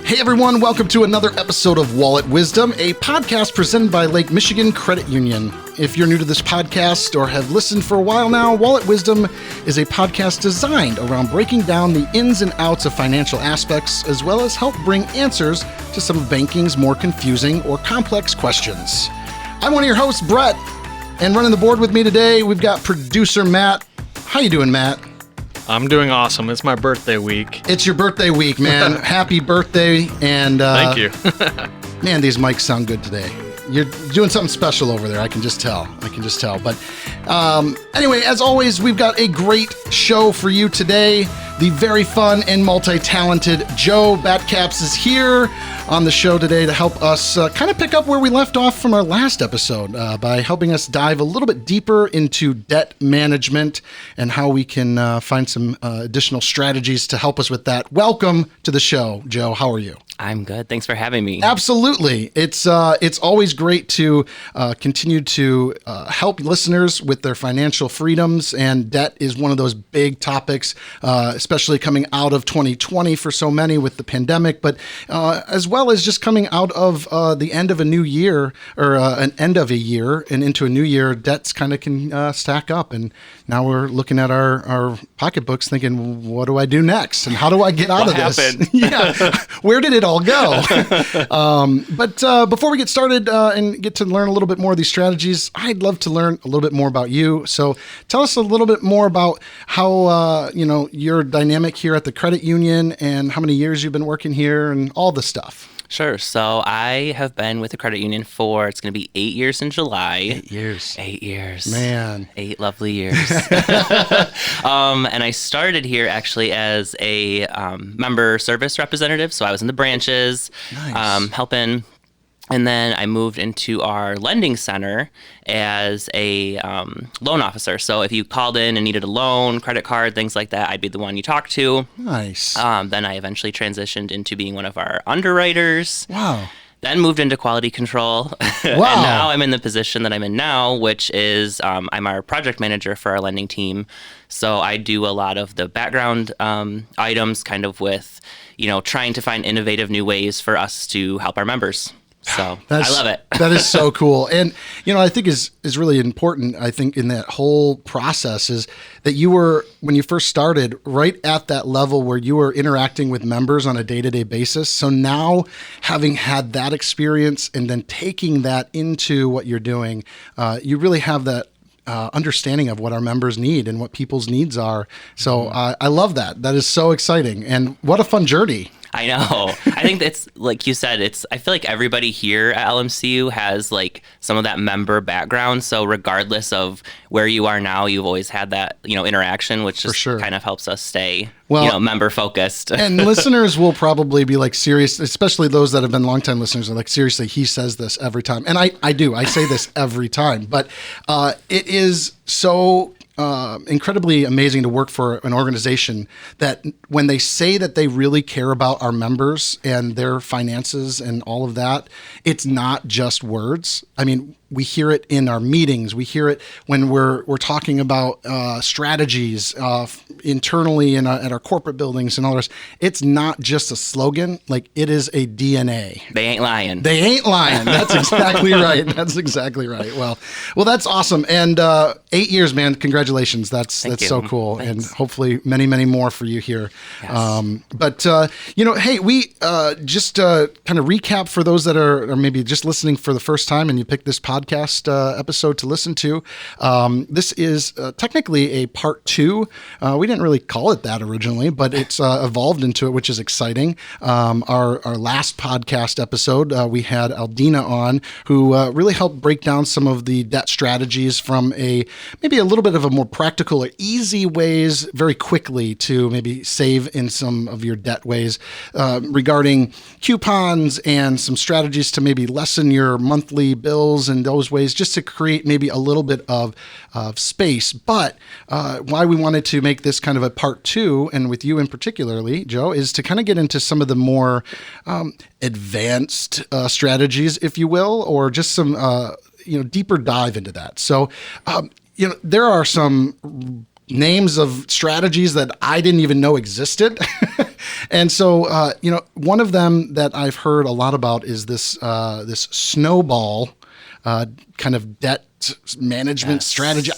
Hey everyone, welcome to another episode of Wallet Wisdom, a podcast presented by Lake Michigan Credit Union. If you're new to this podcast or have listened for a while now, Wallet Wisdom is a podcast designed around breaking down the ins and outs of financial aspects, as well as help bring answers to some of banking's more confusing or complex questions. I'm one of your hosts, Brett, and running the board with me today, we've got producer Matt. How you doing, Matt? I'm doing awesome. It's my birthday week. It's your birthday week, man. Happy birthday. And Thank you. Man, these mics sound good today. You're doing something special over there. I can just tell. But anyway, as always, we've got a great show for you today. The very fun and multi-talented Joe Batt-Capps is here on the show today to help us kind of pick up where we left off from our last episode by helping us dive a little bit deeper into debt management and how we can find some additional strategies to help us with that. Welcome to the show, Joe. How are you? I'm good. Thanks for having me. Absolutely. It's always great to continue to help listeners with their financial freedoms, and debt is one of those big topics, especially coming out of 2020 for so many with the pandemic, but as well as just coming out of the end of a new year or an end of a year and into a new year, debts kind of can stack up. And now we're looking at our pocketbooks thinking, what do I do next? And how do I get out of this? Yeah. Where did it all go? But before we get started and get to learn a little bit more of these strategies, I'd love to learn a little bit more about you. So tell us a little bit more about how, your dynamic here at the credit union and how many years you've been working here and all the stuff. Sure. So I have been with the credit union for, it's going to be 8 years in July. 8 years. 8 years. Man. 8 lovely years. And I started here actually as a member service representative. So I was in the branches, Nice. helping. And then I moved into our lending center as a loan officer. So if you called in and needed a loan, credit card, things like that, I'd be the one you talk to. Nice. Then I eventually transitioned into being one of our underwriters. Wow. Then moved into quality control. Wow. And now I'm in the position that I'm in now, which is I'm our project manager for our lending team. So I do a lot of the background items kind of with, trying to find innovative new ways for us to help our members. So I love it. That is so cool. And, I think is really important, I think, in that whole process is that you were, when you first started, right at that level where you were interacting with members on a day-to-day basis. So now having had that experience and then taking that into what you're doing, you really have that understanding of what our members need and what people's needs are. So I love that. That is so exciting. And what a fun journey. I know. I think it's like you said, I feel like everybody here at LMCU has like some of that member background. So regardless of where you are now, you've always had that, interaction, which just kind of helps us stay, member focused. And listeners will probably be like serious, especially those that have been longtime listeners are like, seriously, he says this every time. And I do, I say this every time, but it is so incredibly amazing to work for an organization that when they say that they really care about our members and their finances and all of that, it's not just words. I mean, we hear it in our meetings. We hear it when we're talking about strategies internally at our corporate buildings and all this. It's not just a slogan; like it is a DNA. They ain't lying. They ain't lying. That's exactly right. That's exactly right. Well, that's awesome. And 8 years, man. Congratulations. That's so cool. Thanks. And hopefully many, many more for you here. Yes. But hey, we just kind of recap for those that are maybe just listening for the first time and you picked this podcast episode to listen to. This is technically a part 2. We didn't really call it that originally, but it's evolved into it, which is exciting. Our last podcast episode, we had Aldina on, who really helped break down some of the debt strategies from maybe a little bit of a more practical or easy ways very quickly to maybe save in some of your debt ways regarding coupons and some strategies to maybe lessen your monthly bills and those ways, just to create maybe a little bit of space. But why we wanted to make this kind of a part 2, and with you in particularly, Joe, is to kind of get into some of the more advanced strategies, if you will, or just some deeper dive into that. So there are some names of strategies that I didn't even know existed. And so, one of them that I've heard a lot about is this snowball kind of debt management strategy.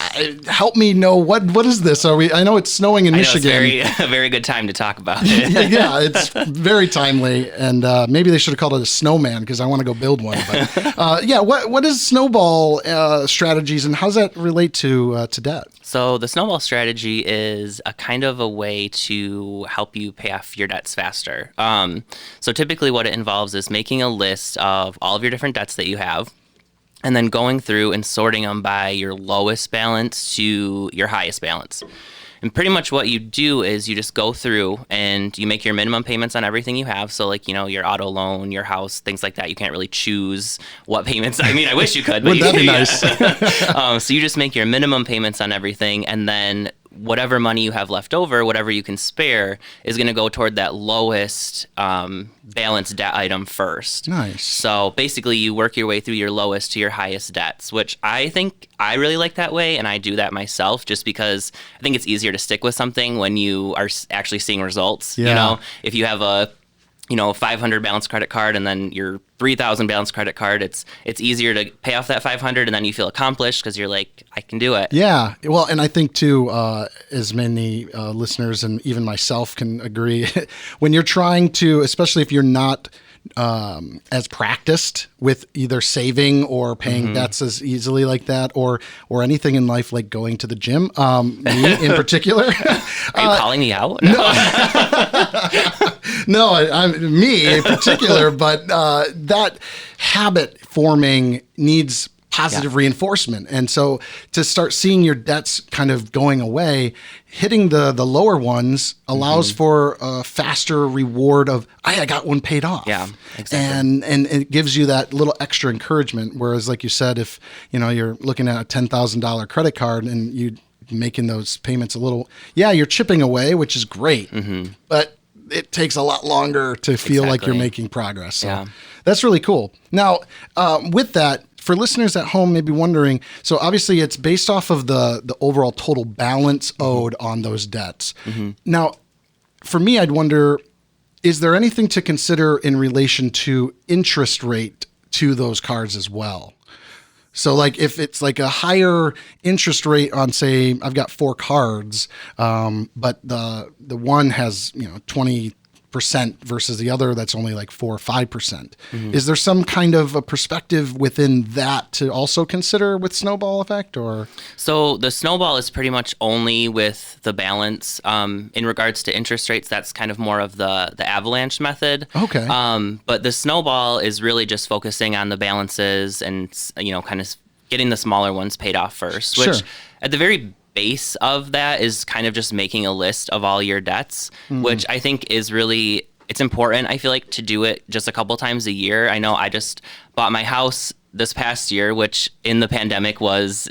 Help me know what is this? I know it's snowing in Michigan. It's a very good time to talk about it. Yeah, it's very timely, and maybe they should have called it a snowman because I want to go build one. But what is snowball strategies, and how does that relate to debt? So the snowball strategy is a kind of a way to help you pay off your debts faster. So typically what it involves is making a list of all of your different debts that you have, and then going through and sorting them by your lowest balance to your highest balance. And pretty much what you do is you just go through and you make your minimum payments on everything you have. So like, your auto loan, your house, things like that. You can't really choose what payments. I mean, I wish you could. But Wouldn't that be nice? So you just make your minimum payments on everything, and then whatever money you have left over, whatever you can spare, is going to go toward that lowest balance debt item first. Nice. So basically, you work your way through your lowest to your highest debts, which I think I really like that way, and I do that myself just because I think it's easier to stick with something when you are actually seeing results. Yeah. If you have a 500 balance credit card and then your 3,000 balance credit card, it's easier to pay off that 500 and then you feel accomplished because you're like, I can do it. Yeah. Well, and I think too, as many listeners and even myself can agree, when you're trying to, especially if you're not as practiced with either saving or paying debts as easily like that, or anything in life like going to the gym, me in particular. Are you calling me out? No, I'm me in particular, but that habit forming needs positive reinforcement. And so to start seeing your debts kind of going away, hitting the lower ones allows for a faster reward of, I got one paid off. Yeah, exactly. And it gives you that little extra encouragement. Whereas like you said, if you're looking at a $10,000 credit card and you making those payments a little, you're chipping away, which is great, but it takes a lot longer to feel like you're making progress. So that's really cool. Now, with that, for listeners at home maybe wondering, so obviously it's based off of the overall total balance owed on those debts. Now, for me, I'd wonder, is there anything to consider in relation to interest rate to those cards as well? So like if it's like a higher interest rate on, say, I've got 4 cards, but the one has 20% versus the other that's only like 4 or 5%. Is there some kind of a perspective within that to also consider with snowball effect, or? So the snowball is pretty much only with the balance. In regards to interest rates, that's kind of more of the avalanche method. Okay. But the snowball is really just focusing on the balances and kind of getting the smaller ones paid off first. Which at the very base of that is kind of just making a list of all your debts, which I think is really, it's important, I feel like, to do it just a couple times a year. I know I just bought my house this past year, which in the pandemic was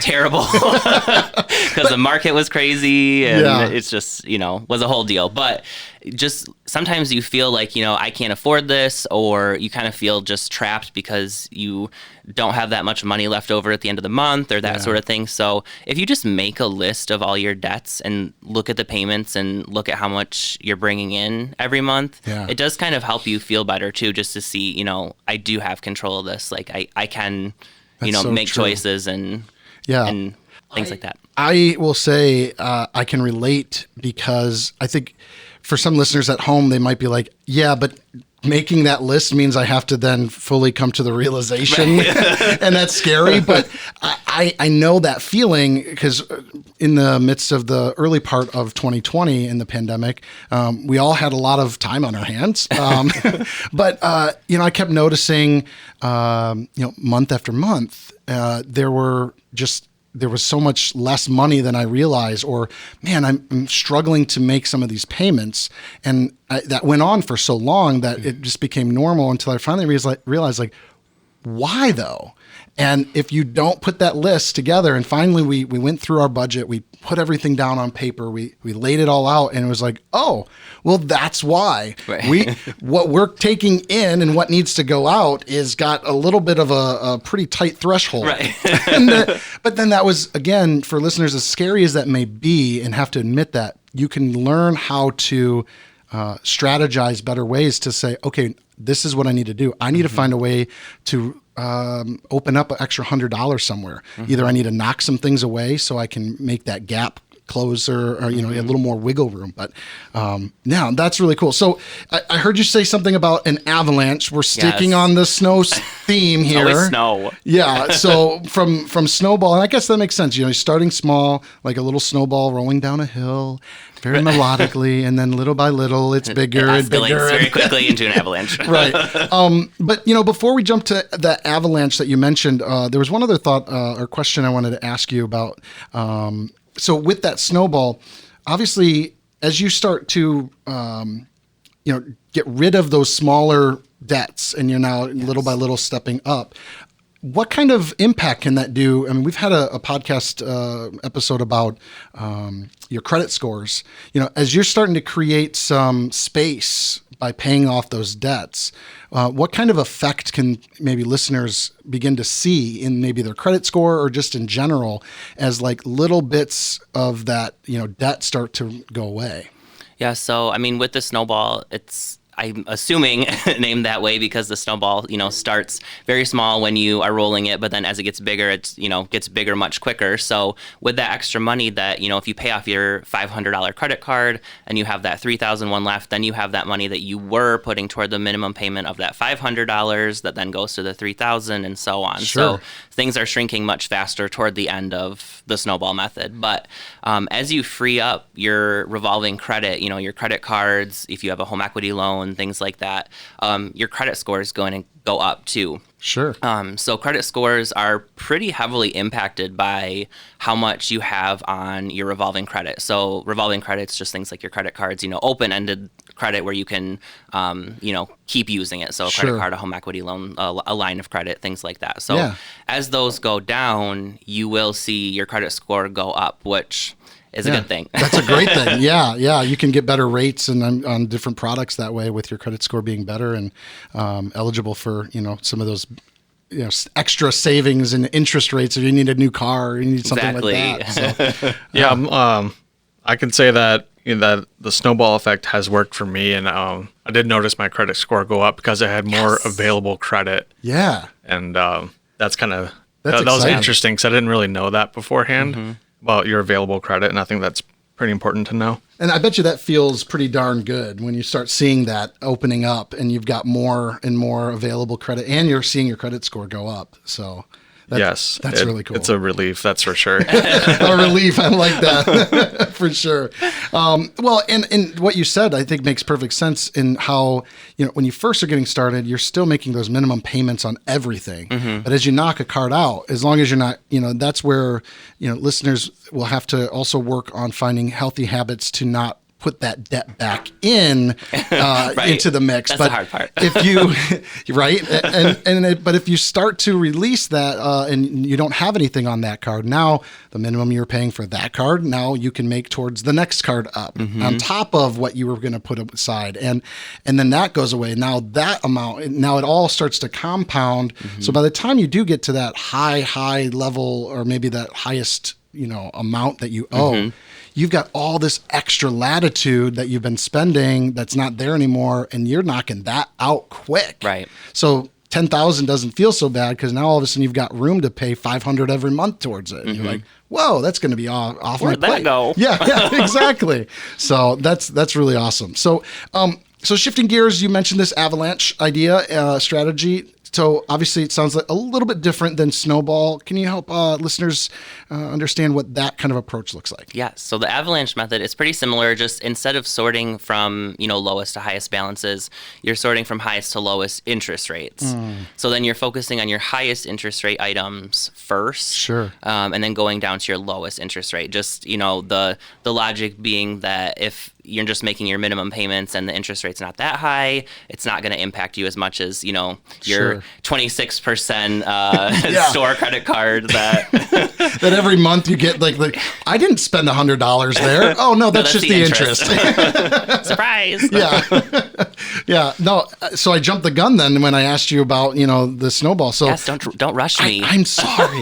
terrible because the market was crazy and it's just, was a whole deal. But just sometimes you feel like, I can't afford this, or you kind of feel just trapped because you don't have that much money left over at the end of the month or that sort of thing. So if you just make a list of all your debts and look at the payments and look at how much you're bringing in every month, it does kind of help you feel better too, just to see, I do have control of this. Like I can, make choices and things like that. I will say I can relate, because I think for some listeners at home, they might be like, but making that list means I have to then fully come to the realization, and that's scary. But I know that feeling, because in the midst of the early part of 2020 in the pandemic, we all had a lot of time on our hands. But I kept noticing, month after month, there was so much less money than I realized, or man, I'm struggling to make some of these payments. And that went on for so long that it just became normal until I finally realized like, why though? And if you don't put that list together, and finally we went through our budget, we put everything down on paper, we laid it all out, and it was like, oh, well, that's why. Right. What we're taking in and what needs to go out is got a little bit of a pretty tight threshold. Right. But then that was, again, for listeners, as scary as that may be, and have to admit that, you can learn how to strategize better ways to say, okay, this is what I need to do. I need to find a way to open up an extra $100 somewhere. Either I need to knock some things away so I can make that gap closer, or a little more wiggle room. But yeah, that's really cool. So I heard you say something about an avalanche. We're sticking on the snow theme here. Always snow. Yeah. So from snowball, and I guess that makes sense. You're starting small, like a little snowball rolling down a hill, very melodically, and then little by little, it's bigger and bigger. Very quickly into an avalanche. Right. But before we jump to that avalanche that you mentioned, there was one other thought or question I wanted to ask you about. So with that snowball, obviously, as you start to, get rid of those smaller debts, and you're now little by little stepping up, what kind of impact can that do? I mean, we've had a podcast episode about your credit scores. As you're starting to create some space by paying off those debts, what kind of effect can maybe listeners begin to see in maybe their credit score, or just in general, as like little bits of that debt start to go away? Yeah. So I mean, with the snowball, I'm assuming named that way because the snowball, starts very small when you are rolling it, but then as it gets bigger, it's, gets bigger much quicker. So with that extra money that, if you pay off your $500 credit card and you have that $3,001 left, then you have that money that you were putting toward the minimum payment of that $500 that then goes to the $3,000 and so on. Sure. So things are shrinking much faster toward the end of the snowball method. But as you free up your revolving credit, your credit cards, if you have a home equity loan, things like that, your credit score is going to go up too. Sure. So credit scores are pretty heavily impacted by how much you have on your revolving credit. So revolving credit's just things like your credit cards, open-ended credit where you can, keep using it. So a credit card, a home equity loan, a line of credit, things like that. So as those go down, you will see your credit score go up, which is a good thing. That's a great thing. Yeah. You can get better rates and on different products that way with your credit score being better and eligible for, some of those, extra savings and interest rates if you need a new car or you need something like that. So, I can say that that the snowball effect has worked for me, and I did notice my credit score go up because I had more available credit. Yeah. And that's kind of that was interesting because I didn't really know that beforehand. About your available credit, and I think that's pretty important to know. And I bet you that feels pretty darn good when you start seeing that opening up and you've got more and more available credit and you're seeing your credit score go up. So that's really cool. It's a relief, that's for sure. A relief. I like that for sure. Well, and what you said, I think makes perfect sense in how, when you first are getting started, you're still making those minimum payments on everything. But as you knock a card out, as long as you're not, that's where, listeners will have to also work on finding healthy habits to not put that debt back in into the mix. That's but the hard part. If you but if you start to release that and you don't have anything on that card, now the minimum you're paying for that card, now you can make towards the next card up on top of what you were going to put aside, and then that goes away. Now that amount, now it all starts to compound. So by the time you do get to that high level, or maybe that highest amount that you owe, you've got all this extra latitude that you've been spending that's not there anymore, and you're knocking that out quick. Right. So $10,000 doesn't feel so bad because now all of a sudden you've got room to pay $500 every month towards it. And you're like, whoa, that's going to be off my plate. Where'd that go? Yeah, exactly. So that's really awesome. So shifting gears, you mentioned this avalanche idea, strategy. So obviously it sounds like a little bit different than snowball. Can you help listeners understand what that kind of approach looks like? Yeah. So the avalanche method is pretty similar. Just instead of sorting from, lowest to highest balances, you're sorting from highest to lowest interest rates. So then you're focusing on your highest interest rate items first. Sure. And then going down to your lowest interest rate. Just, the logic being that if you're just making your minimum payments and the interest rate's not that high, it's not going to impact you as much as, your 26% store credit card that that every month you get like I didn't spend $100 there. Oh no, that's just the interest. Surprise. Yeah. No, so I jumped the gun then when I asked you about, the snowball. So yes, don't rush me. I'm sorry.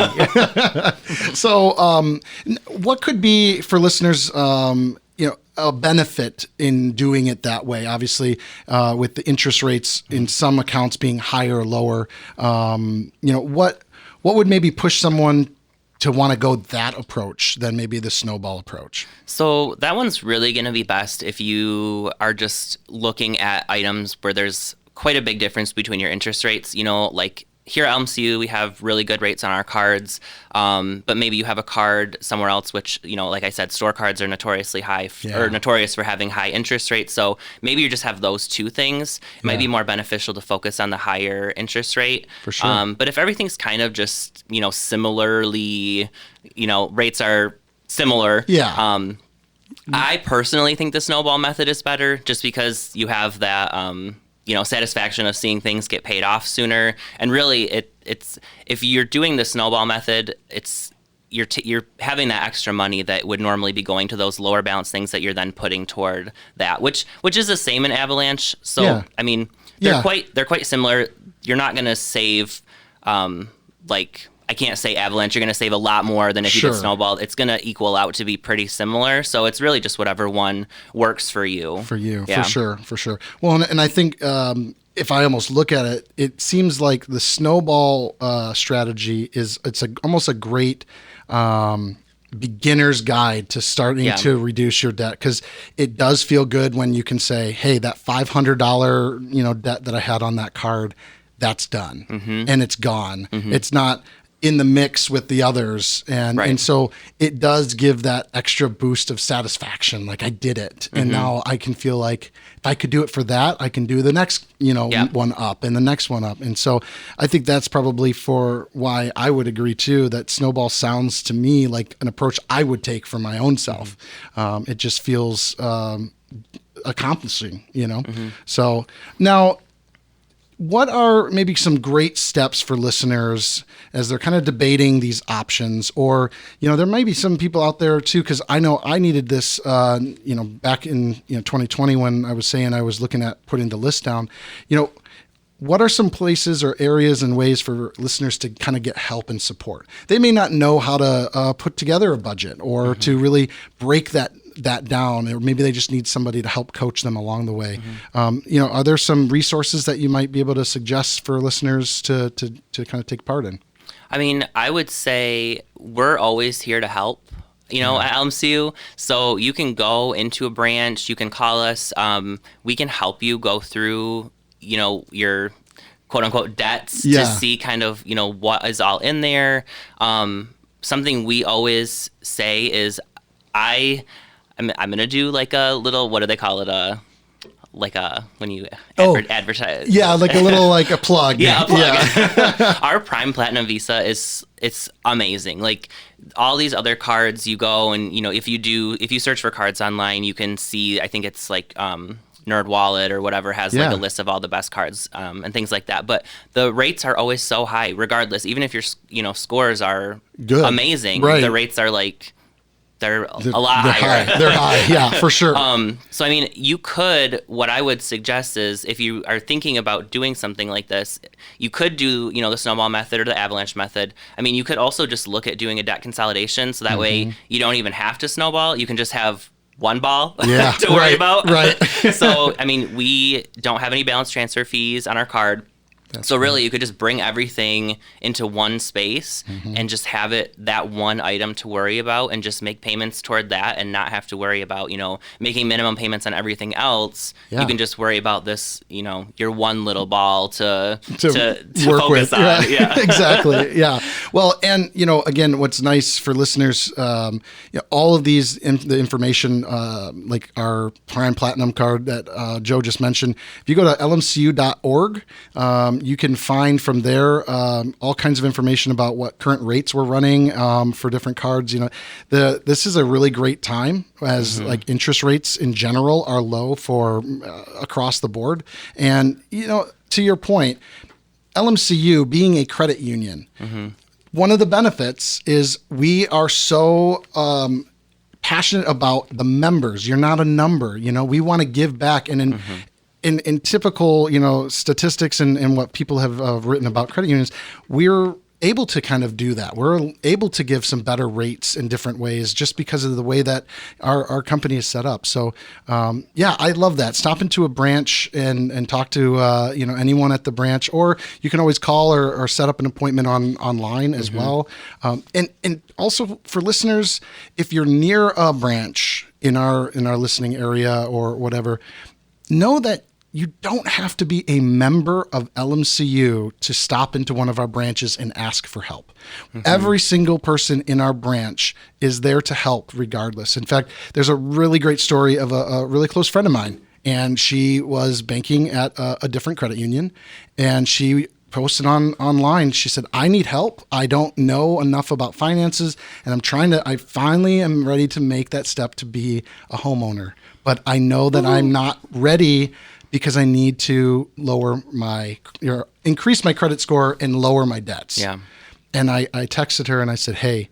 So what could be for listeners, a benefit in doing it that way? Obviously, with the interest rates in some accounts being higher or lower, what would maybe push someone to want to go that approach than maybe the snowball approach? So that one's really going to be best if you are just looking at items where there's quite a big difference between your interest rates. Like here at LMCU, we have really good rates on our cards, but maybe you have a card somewhere else, which, like I said, store cards are notoriously high or notorious for having high interest rates. So maybe you just have those two things. It might be more beneficial to focus on the higher interest rate. For sure. But if everything's kind of just, similarly, rates are similar. Yeah. I personally think the snowball method is better just because you have that, satisfaction of seeing things get paid off sooner. And really, it's if you're doing the snowball method, you're having that extra money that would normally be going to those lower balance things that you're then putting toward that, which is the same in avalanche. So I mean, they're quite similar. You're not going to save I can't say avalanche. You're going to save a lot more than if you did snowball. It's going to equal out to be pretty similar. So it's really just whatever one works for you. For sure. Well, and I think if I almost look at it, it seems like the snowball strategy it's almost a great beginner's guide to starting to reduce your debt, because it does feel good when you can say, hey, that $500 debt that I had on that card, that's done and it's gone. It's not in the mix with the others. And so it does give that extra boost of satisfaction. Like, I did it. And now I can feel like if I could do it for that, I can do the next, one up and the next one up. And so I think that's probably for why I would agree too, that snowball sounds to me like an approach I would take for my own self. It just feels accomplishing, So now, what are maybe some great steps for listeners as they're kind of debating these options? Or, there might be some people out there too, because I know I needed this, back in 2020 when I was saying I was looking at putting the list down. What are some places or areas and ways for listeners to kind of get help and support? They may not know how to put together a budget or to really break that down, or maybe they just need somebody to help coach them along the way. Are there some resources that you might be able to suggest for listeners to kind of take part in? I mean, I would say we're always here to help, at LMCU. So you can go into a branch, you can call us. We can help you go through, your quote unquote debts to see kind of, what is all in there. Something we always say is I'm going to do like a little, what do they call it? When you advertise. Yeah, like a little, like a plug. A plug. Yeah. Our Prime Platinum Visa it's amazing. Like all these other cards, you go and, if you search for cards online, you can see, I think it's like, Nerd Wallet or whatever has like a list of all the best cards and things like that. But the rates are always so high, regardless. Even if your scores are good, amazing, the rates are like, they're a lot higher. They're high, yeah, for sure. So, I mean, what I would suggest is if you are thinking about doing something like this, you could do, the snowball method or the avalanche method. I mean, you could also just look at doing a debt consolidation. So that way you don't even have to snowball. You can just have one ball to worry about. Right. So, I mean, we don't have any balance transfer fees on our card. So really, you could just bring everything into one space and just have it that one item to worry about and just make payments toward that and not have to worry about, making minimum payments on everything else. Yeah. You can just worry about this, your one little ball to work focus with. On. Yeah. Exactly. Yeah. Well, and, again, what's nice for listeners, all of these, the information, like our Prime Platinum card that Joe just mentioned, if you go to lmcu.org, you can find from there all kinds of information about what current rates we're running for different cards. This is a really great time as like interest rates in general are low for across the board. And, to your point, LMCU being a credit union, one of the benefits is we are so passionate about the members. You're not a number, we want to give back. And in typical, statistics and what people have written about credit unions, we're able to kind of do that. We're able to give some better rates in different ways just because of the way that our company is set up. So, I love that. Stop into a branch and talk to, anyone at the branch, or you can always call or set up an appointment online as well. And also for listeners, if you're near a branch in our listening area or whatever, know that you don't have to be a member of LMCU to stop into one of our branches and ask for help. Every single person in our branch is there to help regardless. In fact, there's a really great story of a really close friend of mine, and she was banking at a different credit union, and she posted online. She said, I need help. I don't know enough about finances, and I finally am ready to make that step to be a homeowner. But I know that I'm not ready because I need to increase my credit score and lower my debts. Yeah. And I texted her and I said, hey,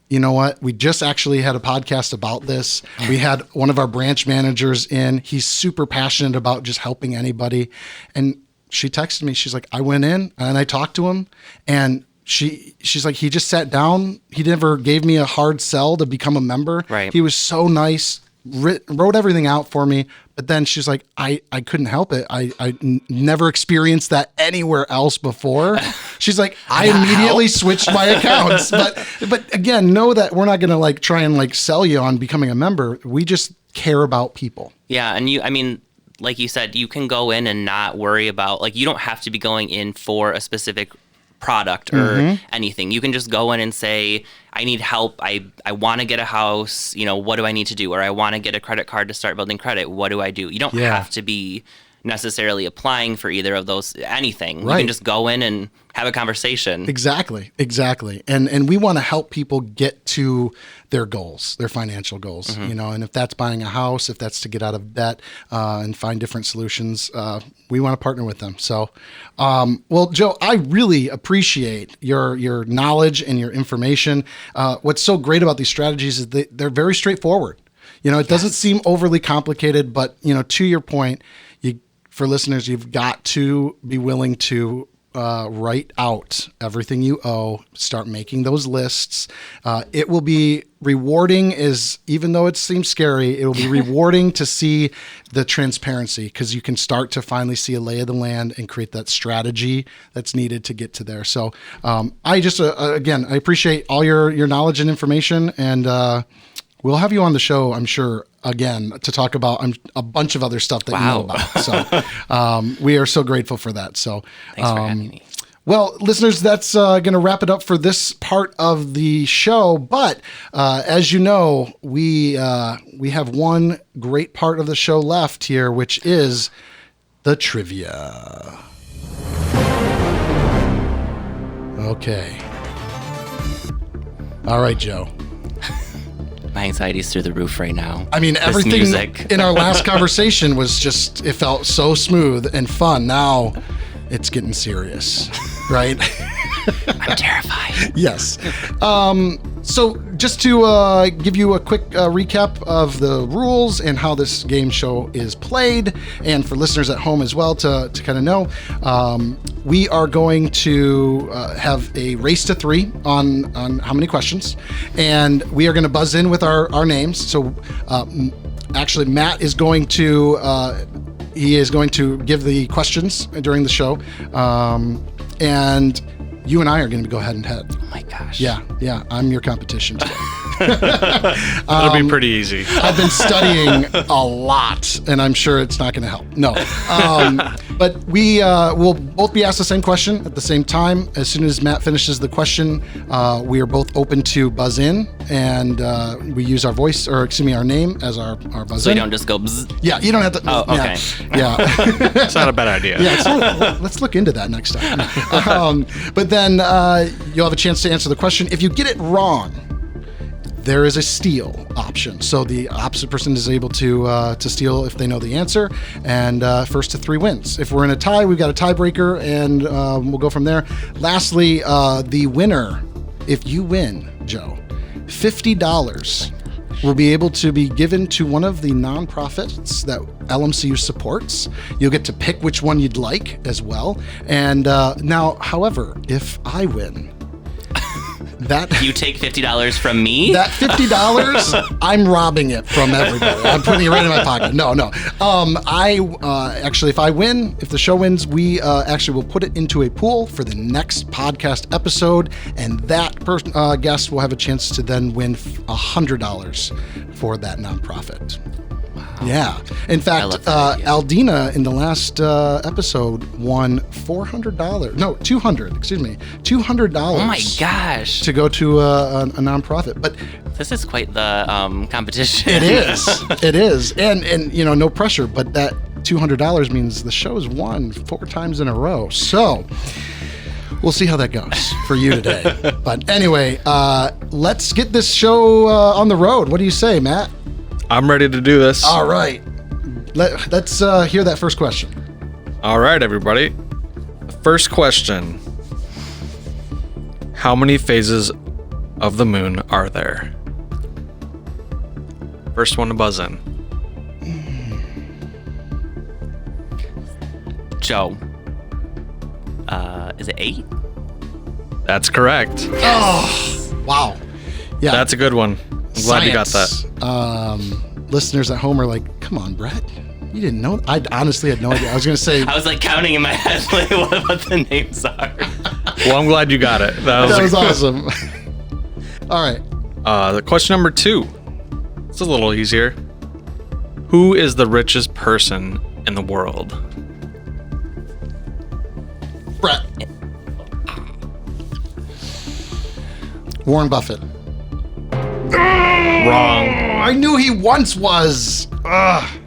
you know what? We just actually had a podcast about this. We had one of our branch managers in. He's super passionate about just helping anybody. And she texted me. She's like, I went in and I talked to him, and she's like, he just sat down. He never gave me a hard sell to become a member. Right. He was so nice, wrote everything out for me. But then she's like, I couldn't help it. I never experienced that anywhere else before. She's like, I immediately switched my accounts. But again, know that we're not going to try and sell you on becoming a member. We just care about people. Yeah. And like you said, you can go in and not worry about, you don't have to be going in for a specific product or anything. You can just go in and say, I need help. I want to get a house. What do I need to do? Or I want to get a credit card to start building credit. What do I do? You don't have to be necessarily applying for either of those, anything. Right. You can just go in and have a conversation. Exactly. And we want to help people get to their goals, their financial goals, and if that's buying a house, if that's to get out of debt and find different solutions, we want to partner with them. So, well, Joe, I really appreciate your knowledge and your information. What's so great about these strategies is they're very straightforward. It doesn't seem overly complicated, but, to your point, for listeners, you've got to be willing to write out everything you owe, start making those lists. It will be rewarding, even though it seems scary, it will be rewarding to see the transparency, because you can start to finally see a lay of the land and create that strategy that's needed to get to there. So I just, again, I appreciate all your knowledge and information, and we'll have you on the show, I'm sure, again, to talk about a bunch of other stuff that you know about. So we are so grateful for that. So thanks for having me. Well, listeners, that's going to wrap it up for this part of the show. But as you know, we have one great part of the show left here, which is the trivia. Okay. All right, Joe. My anxiety's through the roof right now. I mean, everything in our last conversation was it felt so smooth and fun. Now it's getting serious, right? I'm terrified. Yes. So just to give you a quick recap of the rules and how this game show is played, and for listeners at home as well to kind of know, we are going to have a race to 3 on how many questions, and we are going to buzz in with our names. So actually, Matt is going to give the questions during the show, and you and I are going to go head and head. Oh my gosh. Yeah. I'm your competition today. It'll be pretty easy. I've been studying a lot, and I'm sure it's not going to help. No. But we will both be asked the same question at the same time. As soon as Matt finishes the question, we are both open to buzz in, and we use our voice, or excuse me, our name as our buzz in. So you don't just go bzz? Yeah, you don't have to. Oh, okay. Yeah. It's not a bad idea. Yeah, let's look into that next time. But then you'll have a chance to answer the question. If you get it wrong, there is a steal option. So the opposite person is able to steal if they know the answer, and first to 3 wins. If we're in a tie, we've got a tiebreaker, and we'll go from there. Lastly, the winner, if you win, Joe, $50 will be able to be given to one of the nonprofits that LMCU supports. You'll get to pick which one you'd like as well. And now, however, if I win, That You take $50 from me? That $50, I'm robbing it from everybody. I'm putting it right in my pocket. No. I actually, if I win, if the show wins, we actually will put it into a pool for the next podcast episode, and that guest will have a chance to then win $100 for that nonprofit. Yeah. In fact, Aldina in the last episode won $400. No, $200. Excuse me, $200. Oh my gosh! To go to a nonprofit, but this is quite the competition. it is. It is, and no pressure. But that $200 means the show's won 4 times in a row. So we'll see how that goes for you today. But anyway, let's get this show on the road. What do you say, Matt? I'm ready to do this. All right. Let's hear that first question. All right, everybody. First question. How many phases of the moon are there? First one to buzz in. Joe. Is it 8? That's correct. Oh, wow. Yeah. That's a good one. I'm glad you got that. Listeners at home are like, come on, Brett. You didn't know? I honestly had no idea. I was going to say. I was like counting in my head like what the names are. Well, I'm glad you got it. That was awesome. All right. The question number 2. It's a little easier. Who is the richest person in the world? Brett. Warren Buffett. Wrong. I knew he once was. Ugh.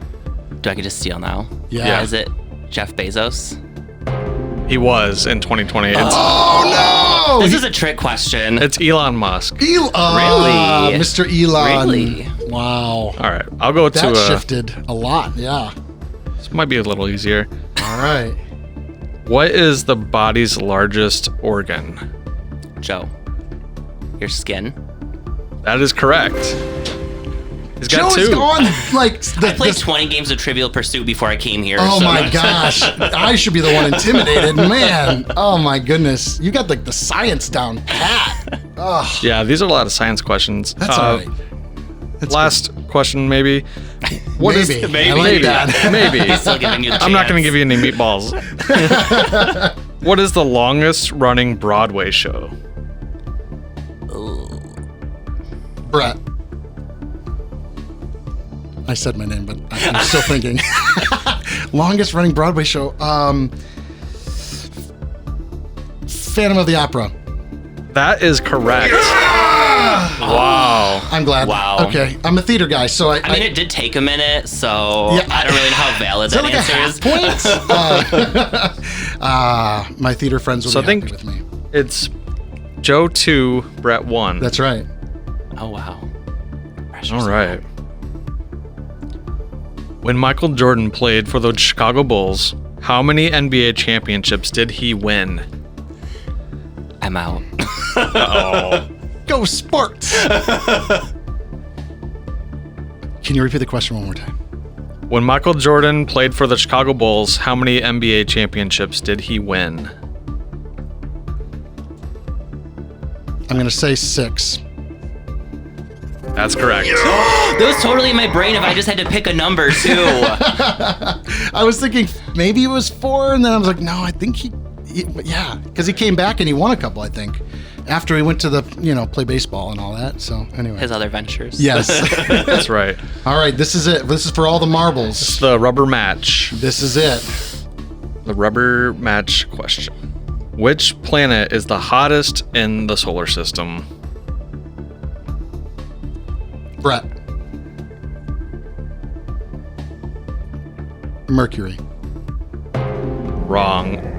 Do I get to steal now? Yeah. Is it Jeff Bezos? He was in 2020. Oh, no! This is a trick question. It's Elon Musk. Really? Mr. Elon. Really? Wow. All right. I'll go That shifted a lot, yeah. This might be a little easier. All right. What is the body's largest organ? Joe. Your skin. That is correct. He's got Joe 2. is on, like... I played 20 games of Trivial Pursuit before I came here. Oh so my gosh. I should be the one intimidated. Man. Oh my goodness. You got like the science down pat. Oh, Yeah, these are a lot of science questions. that's all right. That's Last question, maybe. What is Maybe. Maybe. I like that. Maybe. Still giving you the I'm not going to chance. give you any meatballs. What is the longest running Broadway show? Brett. I said my name, but I'm still thinking. Longest running Broadway show. Phantom of the Opera. That is correct. Wow. I'm glad. Wow. Okay. I'm a theater guy, so I mean, it did take a minute, so Yeah, I don't really know how valid is that that like a answer half is. point? My theater friends will So be I think happy with me. it's Joe 2, Brett 1. That's right. Oh, wow. All right. When Michael Jordan played for the Chicago Bulls, how many NBA championships did he win? I'm out. Oh. Go sports. Can you repeat the question one more time? When Michael Jordan played for the Chicago Bulls, how many NBA championships did he win? I'm going to say 6. That's correct. That was totally in my brain if I just had to pick a number, too. I was thinking maybe it was 4, and then I was like, no, I think he yeah, because he came back and he won a couple, I think, after he went to the, play baseball and all that. So anyway. His other ventures. Yes. That's right. All right, this is it. This is for all the marbles. It's the rubber match. This is it. The rubber match question. Which planet is the hottest in the solar system? Brett. Mercury. Wrong.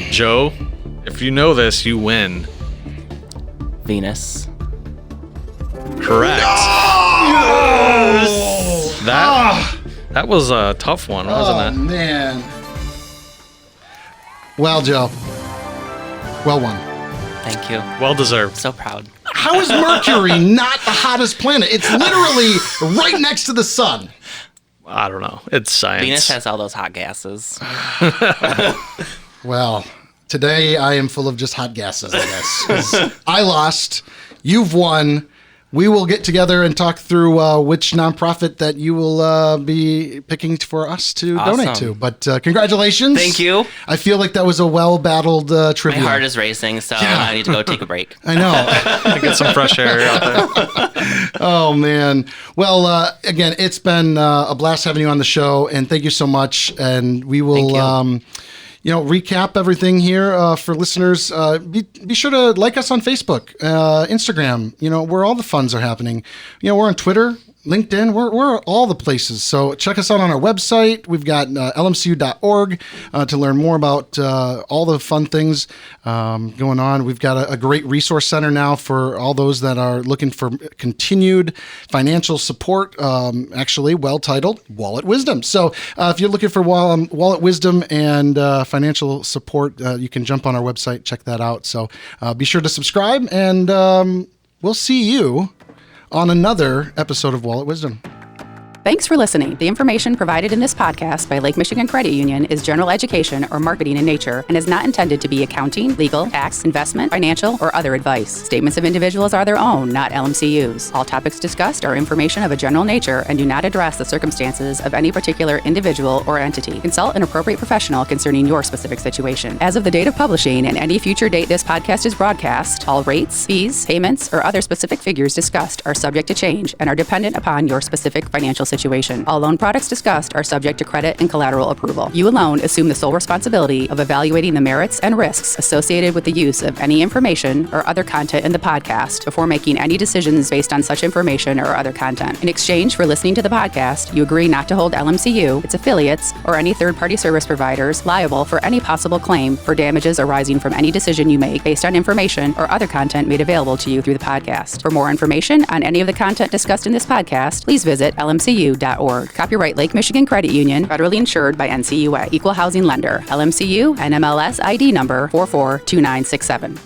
Joe, if you know this, you win. Venus. Correct. Yes! That was a tough one, wasn't it? Man. Well, Joe. Well won. Thank you. Well deserved. So proud. How is Mercury not the hottest planet? It's literally right next to the sun. I don't know. It's science. Venus has all those hot gases. Well, today I am full of just hot gases, I guess. 'Cause I lost. You've won. We will get together and talk through which nonprofit that you will be picking for us to donate to. But congratulations. Thank you. I feel like that was a well-battled trivia. My heart is racing, so I need to go take a break. I know. Get some fresh air out there. Oh, man. Well, again, it's been a blast having you on the show, and thank you so much. And we will... recap everything here for listeners. Be sure to like us on Facebook, Instagram, where all the funds are happening. We're on Twitter, LinkedIn, we're all the places. So check us out on our website. We've got lmcu.org to learn more about all the fun things going on. We've got a great resource center now for all those that are looking for continued financial support, actually well titled Wallet Wisdom. So if you're looking for Wallet Wisdom and financial support, you can jump on our website, check that out. So be sure to subscribe, and we'll see you on another episode of Wallet Wisdom. Thanks for listening. The information provided in this podcast by Lake Michigan Credit Union is general education or marketing in nature and is not intended to be accounting, legal, tax, investment, financial, or other advice. Statements of individuals are their own, not LMCU's. All topics discussed are information of a general nature and do not address the circumstances of any particular individual or entity. Consult an appropriate professional concerning your specific situation. As of the date of publishing and any future date this podcast is broadcast, all rates, fees, payments, or other specific figures discussed are subject to change and are dependent upon your specific financial situation. All loan products discussed are subject to credit and collateral approval. You alone assume the sole responsibility of evaluating the merits and risks associated with the use of any information or other content in the podcast before making any decisions based on such information or other content. In exchange for listening to the podcast, you agree not to hold LMCU, its affiliates, or any third-party service providers liable for any possible claim for damages arising from any decision you make based on information or other content made available to you through the podcast. For more information on any of the content discussed in this podcast, please visit lmcu.org. Copyright Lake Michigan Credit Union, federally insured by NCUA. Equal housing lender. LMCU, NMLS ID number 442967.